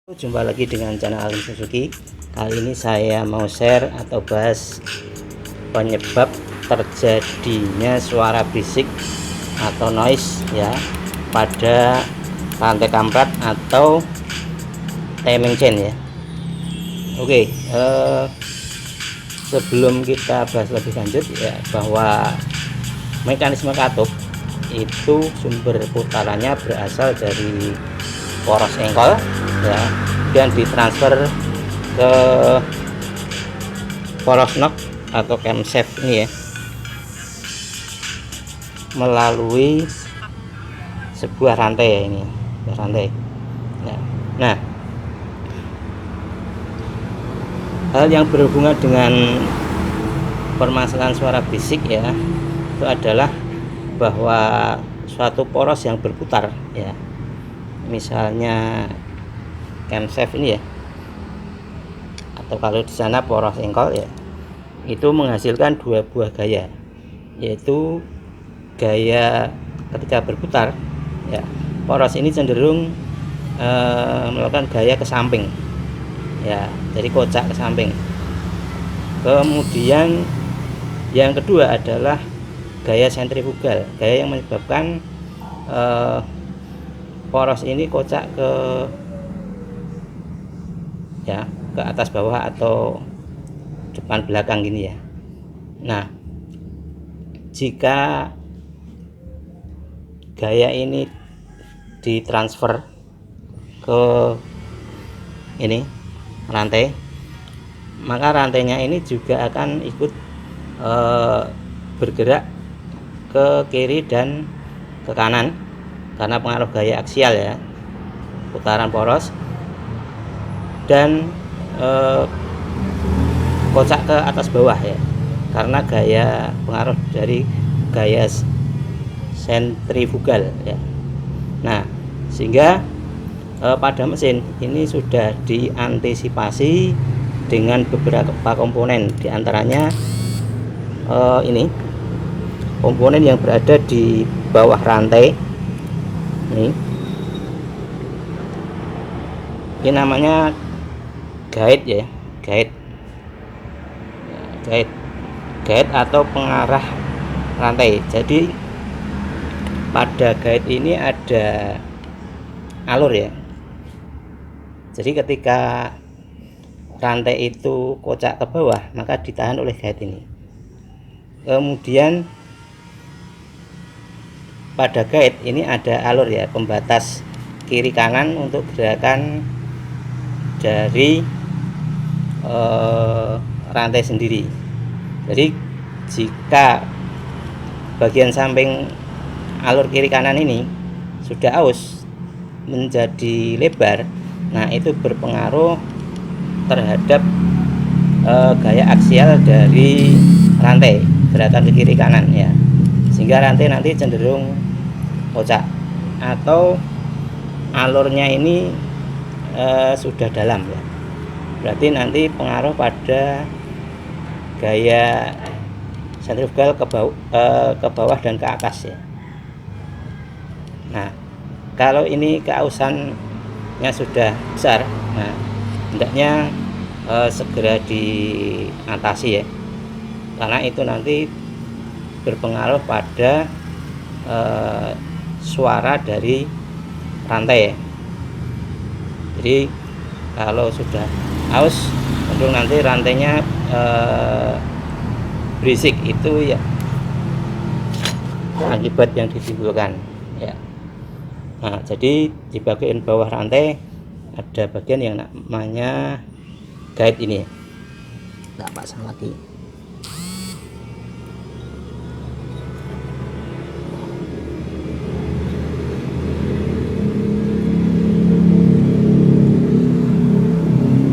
Jumpa lagi dengan channel Alim Suzuki. Kali ini saya mau share atau bahas penyebab terjadinya suara bisik atau noise ya pada rantai kampret atau timing chain ya. Oke, sebelum kita bahas lebih lanjut ya, bahwa mekanisme katup itu sumber putarannya berasal dari poros engkol ya, dan ditransfer ke poros knock atau camshaft ini ya, melalui sebuah rantai ya, ini rantai. Nah, hal yang berhubungan dengan permasalahan suara bisik ya, itu adalah bahwa suatu poros yang berputar ya, misalnya camshaft ini ya, atau kalau di sana poros engkol ya, itu menghasilkan dua buah gaya, yaitu gaya ketika berputar ya, poros ini cenderung melakukan gaya ke samping ya, jadi kocak ke samping. Kemudian yang kedua adalah gaya sentrifugal, gaya yang menyebabkan poros ini kocak ke ya, ke atas bawah atau depan belakang gini ya. Nah, jika gaya ini ditransfer ke ini rantai, maka rantainya ini juga akan ikut bergerak ke kiri dan ke kanan karena pengaruh gaya aksial ya, putaran poros, dan kocak ke atas bawah ya, karena gaya pengaruh dari gaya sentrifugal ya. Nah, sehingga pada mesin ini sudah diantisipasi dengan beberapa komponen, diantaranya ini komponen yang berada di bawah rantai ini namanya guide ya, guide atau pengarah rantai. Jadi pada guide ini ada alur ya, jadi ketika rantai itu kocak ke bawah maka ditahan oleh guide ini. Kemudian pada guide ini ada alur ya, pembatas kiri kanan untuk gerakan dari rantai sendiri. Jadi jika bagian samping alur kiri kanan ini sudah aus menjadi lebar, nah itu berpengaruh terhadap gaya aksial dari rantai, gerakan ke kiri kanan ya, sehingga rantai nanti cenderung kocak atau alurnya ini sudah dalam ya, berarti nanti pengaruh pada gaya sentrifugal ke bawah dan ke atas ya. Nah, kalau ini keausannya sudah besar, nah hendaknya segera diatasi ya, karena itu nanti berpengaruh pada suara dari rantai ya. Jadi kalau sudah aus, untuk nanti rantainya berisik, itu ya akibat yang ditimbulkan ya. Nah, jadi di bagian bawah rantai ada bagian yang namanya guide ini. Nggak pasang lagi.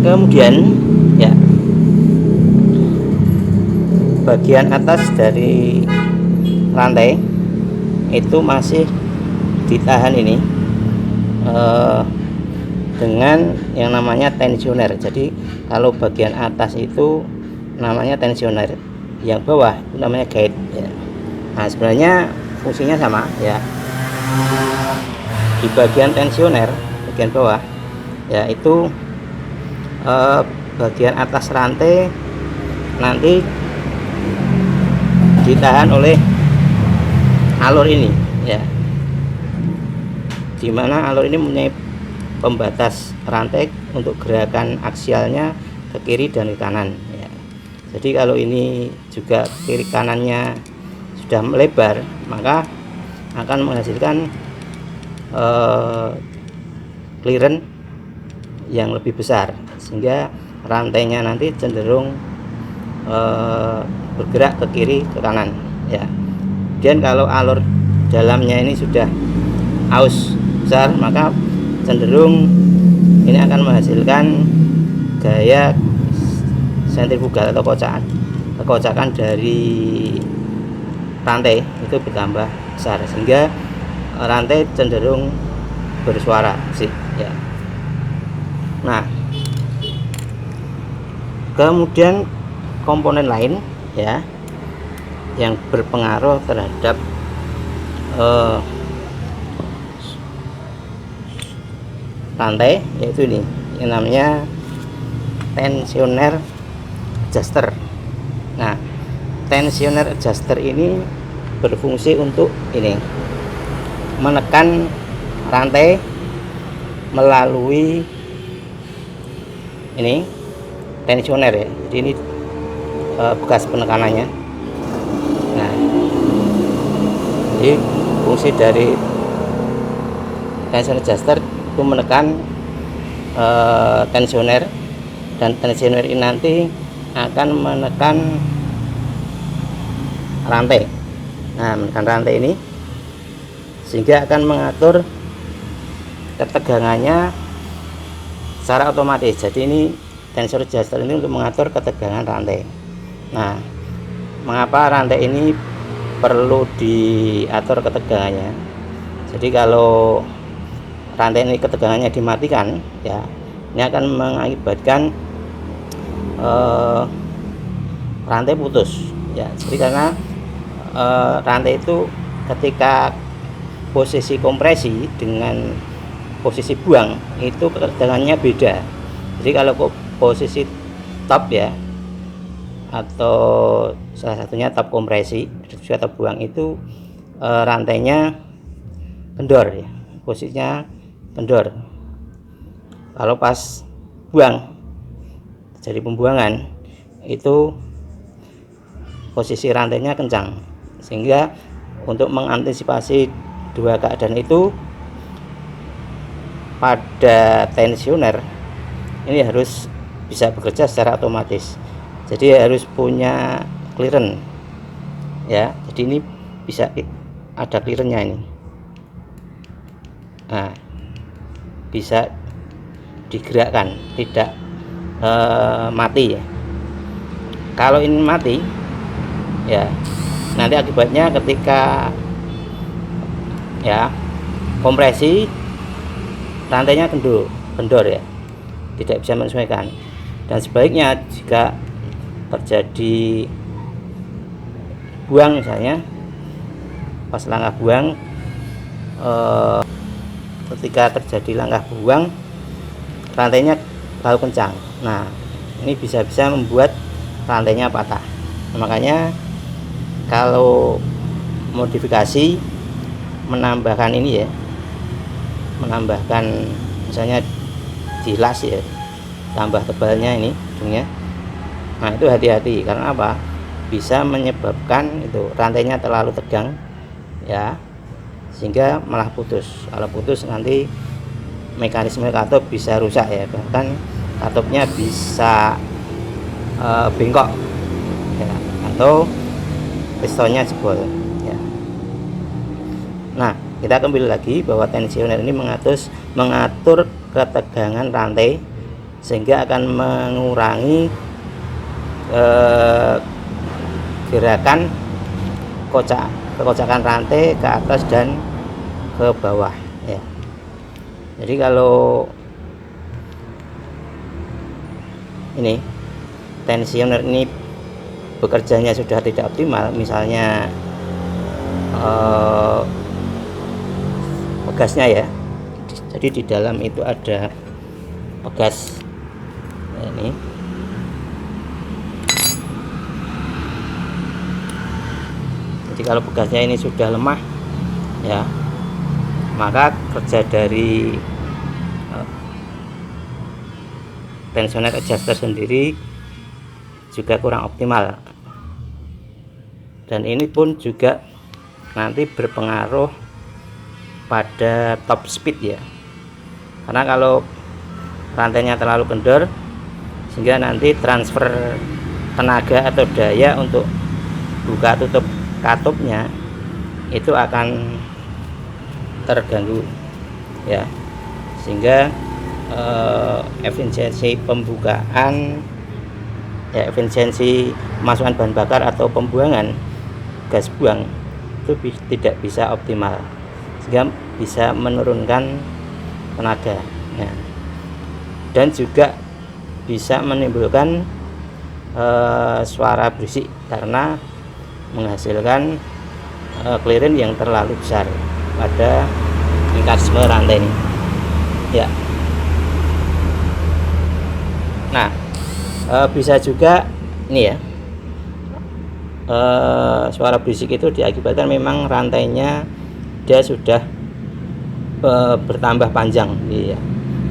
Kemudian ya, bagian atas dari rantai itu masih ditahan ini dengan yang namanya tensioner. Jadi kalau bagian atas itu namanya tensioner, yang bawah itu namanya guide ya. Nah, sebenarnya fungsinya sama ya. Di bagian tensioner bagian bawah ya, itu bagian atas rantai nanti ditahan oleh alur ini ya, dimana alur ini mempunyai pembatas rantai untuk gerakan aksialnya ke kiri dan ke kanan ya. Jadi kalau ini juga kiri kanannya sudah melebar, maka akan menghasilkan clearance yang lebih besar, sehingga rantainya nanti cenderung bergerak ke kiri ke kanan ya. Dan kalau alur dalamnya ini sudah aus besar, maka cenderung ini akan menghasilkan gaya sentrifugal atau kekocakan dari rantai itu bertambah besar, sehingga rantai cenderung bersuara sih ya. Nah, kemudian komponen lain ya yang berpengaruh terhadap rantai, yaitu ini yang namanya tensioner adjuster. Nah, tensioner adjuster ini berfungsi untuk ini, menekan rantai melalui ini tensioner ya. Jadi ini bekas penekanannya. Nah, jadi fungsi dari tensioner adjuster itu menekan tensioner, dan tensioner ini nanti akan menekan rantai. Nah, menekan rantai ini sehingga akan mengatur ketegangannya secara otomatis. Jadi ini tensioner adjuster ini untuk mengatur ketegangan rantai. Nah, mengapa rantai ini perlu diatur ketegangannya? Jadi kalau rantai ini ketegangannya dimatikan ya, ini akan mengakibatkan rantai putus ya. Jadi karena rantai itu ketika posisi kompresi dengan posisi buang itu ketegangannya beda. Jadi kalau posisi top ya, atau salah satunya top kompresi juga top buang, itu rantainya kendor ya, posisinya kendor. Kalau pas buang, jadi pembuangan, itu posisi rantainya kencang. Sehingga untuk mengantisipasi dua keadaan itu, pada tensioner ini harus bisa bekerja secara otomatis. Jadi harus punya clearance ya. Jadi ini bisa ada clearance-nya ini. Nah, bisa digerakkan, tidak mati ya. Kalau ini mati ya, nanti akibatnya ketika ya kompresi rantainya kendor ya, tidak bisa menyesuaikan. Dan sebaliknya, jika terjadi buang misalnya, pas langkah buang, ketika terjadi langkah buang rantainya terlalu kencang, nah ini bisa-bisa membuat rantainya patah. Nah, makanya kalau modifikasi menambahkan ini ya, menambahkan misalnya dilas ya, tambah tebalnya ini ujungnya. Nah, itu hati-hati, karena apa? Bisa menyebabkan itu rantainya terlalu tegang ya, sehingga malah putus. Kalau putus nanti mekanisme katup bisa rusak ya, bahkan katupnya bisa bengkok ya, atau pistonnya jebol ya. Nah, kita kembali lagi bahwa tensioner ini mengatur ketegangan rantai, sehingga akan mengurangi gerakan kekocakan rantai ke atas dan ke bawah ya. Jadi kalau ini tensioner ini bekerjanya sudah tidak optimal, misalnya pegasnya ya, jadi di dalam itu ada pegas. Nah, ini jadi kalau pegasnya ini sudah lemah ya, maka kerja dari tensioner adjuster sendiri juga kurang optimal, dan ini pun juga nanti berpengaruh pada top speed ya, karena kalau rantainya terlalu kendor sehingga nanti transfer tenaga atau daya untuk buka tutup katupnya itu akan terganggu ya, sehingga efisiensi pembukaan ya, efisiensi pemasukan bahan bakar atau pembuangan gas buang itu tidak bisa optimal, sehingga bisa menurunkan tenaga ya, dan juga bisa menimbulkan suara berisik karena menghasilkan clearance yang terlalu besar pada mekanisme rantai ini ya. Nah, bisa juga ini ya, suara berisik itu diakibatkan memang rantainya dia sudah bertambah panjang ya,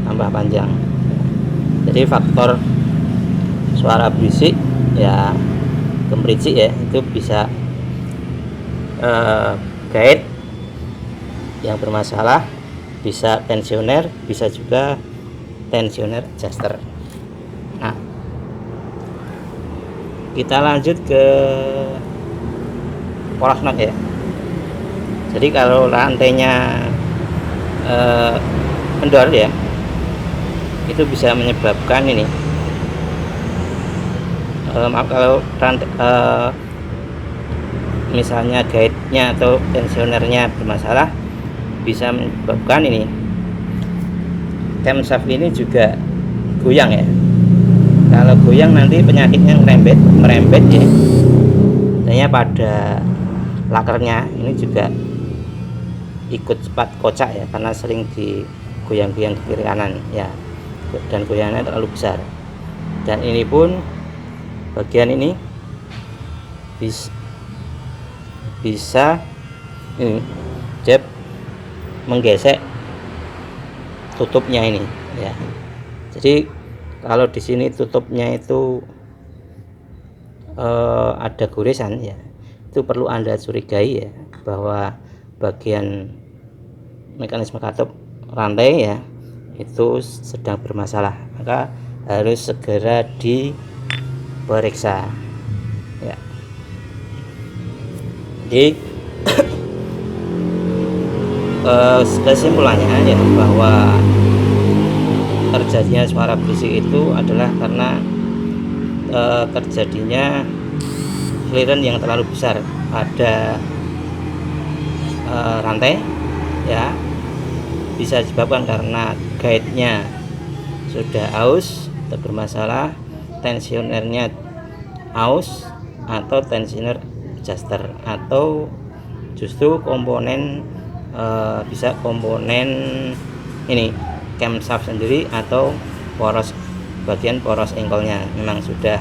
tambah panjang. Jadi faktor suara berisik ya, gemericik ya, itu bisa guide yang bermasalah, bisa tensioner, bisa juga tensioner adjuster. Nah, kita lanjut ke poros knot ya. Jadi kalau rantainya kendor ya, itu bisa menyebabkan ini maaf, kalau misalnya guide-nya atau tensionernya bermasalah, bisa menyebabkan ini camshaft ini juga goyang ya. Kalau goyang nanti penyakitnya merembet ya, tanya pada lakernya ini juga ikut cepat kocak ya, karena sering digoyang-goyang ke kiri kanan ya, dan goyangannya terlalu besar. Dan ini pun bagian ini bisa ini menggesek tutupnya ini ya. Jadi kalau di sini tutupnya itu ada goresan ya, itu perlu Anda curigai ya, bahwa bagian mekanisme katup rantai ya itu sedang bermasalah, maka harus segera diperiksa ya. Jadi kesimpulannya ya, bahwa terjadinya suara berisik itu adalah karena terjadinya clearance yang terlalu besar pada rantai ya, bisa disebabkan karena guide-nya sudah aus atau bermasalah, tensionernya aus, atau tensioner adjuster, atau justru komponen bisa komponen ini camshaft sendiri, atau bagian poros engkolnya memang sudah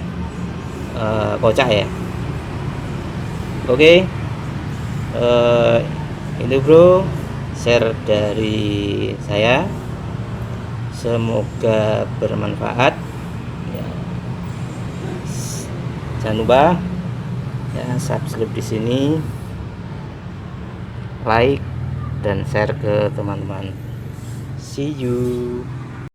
kocak ya. Oke, ini bro, share dari saya, semoga bermanfaat ya. Jangan lupa ya, subscribe di sini, like dan share ke teman-teman. See you.